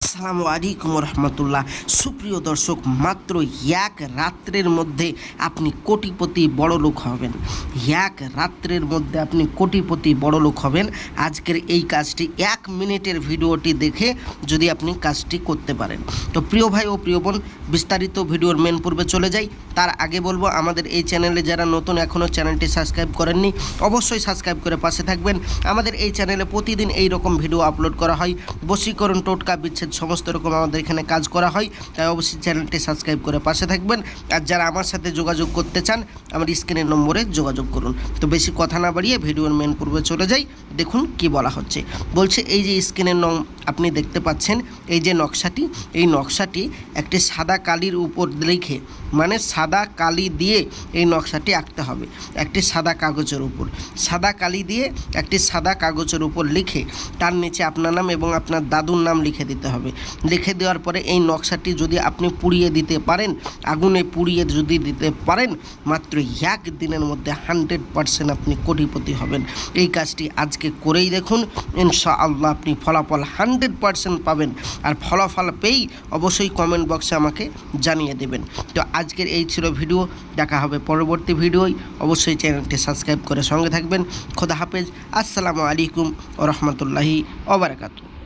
আসসালামু আলাইকুম রহমতুল্লাহ। সুপ্রিয় দর্শক, মাত্র এক রাত্রের মধ্যে আপনি কোটিপতি বড়লোক হবেন। এক রাত্রের মধ্যে আপনি কোটিপতি বড়লোক হবেন। আজকের এই কাজটি 1 মিনিটের ভিডিওটি দেখে যদি আপনি কাজটি করতে পারেন। তো প্রিয় ভাই ও প্রিয় বোন, বিস্তারিত ভিডিওর মেন পূর্বে চলে যাই। তার আগে বলবো, আমাদের এই চ্যানেলে যারা নতুন এখনও চ্যানেলটি সাবস্ক্রাইব করেননি, অবশ্যই সাবস্ক্রাইব করে পাশে থাকবেন। আমাদের এই চ্যানেলে প্রতিদিন এই রকম ভিডিও আপলোড করা হয়। বশীকরণ, টোটকা, বিচ্ছেদ সমস্ত রকম আমাদের এখানে কাজ করা হয়। তাই অবশ্যই চ্যানেলটি সাবস্ক্রাইব করে পাশে থাকবেন। আর যারা আমার সাথে যোগাযোগ করতে চান, আমার স্ক্রিনের নম্বরে যোগাযোগ করুন। তো বেশি কথা না বাড়িয়ে ভিডিওর মেন পূর্বে চলে যাই। দেখুন কি বলা হচ্ছে। বলছে, এই যে স্ক্রিনের আপনি দেখতে পাচ্ছেন, এই যে নকশাটি, এই নকশাটি একটি সাদা কালির উপর লিখে, মানে সাদা কালি দিয়ে এই নকশাটি আঁকতে হবে। একটি সাদা কাগজের উপর সাদা কালি দিয়ে একটি সাদা কাগজের উপর লিখে তার নিচে আপনার নাম এবং আপনার দাদুর নাম লিখে দিতে হবে। লিখে দেওয়ার পরে এই নকশাটি যদি আপনি পুড়িয়ে দিতে পারেন, আগুনে পুড়িয়ে যদি দিতে পারেন, মাত্র 1 দিনের মধ্যে 100% আপনি কোটিপতি হবেন। এই কাজটি আজকে করেই দেখুন, ইনশাআল্লাহ আপনি ফলাফল 100% পাবেন। আর ফলাফল পেয়েই অবশ্যই কমেন্ট বক্সে আমাকে জানিয়ে দেবেন। তো আজকের এই ছিল ভিডিও। দেখা হবে পরবর্তী ভিডিওয়। অবশ্যই চ্যানেলটি সাবস্ক্রাইব করে সঙ্গে থাকবেন। খোদা হাফেজ। আসসালামু আলাইকুম ওয়া রাহমাতুল্লাহি ওয়া বারাকাতুহু।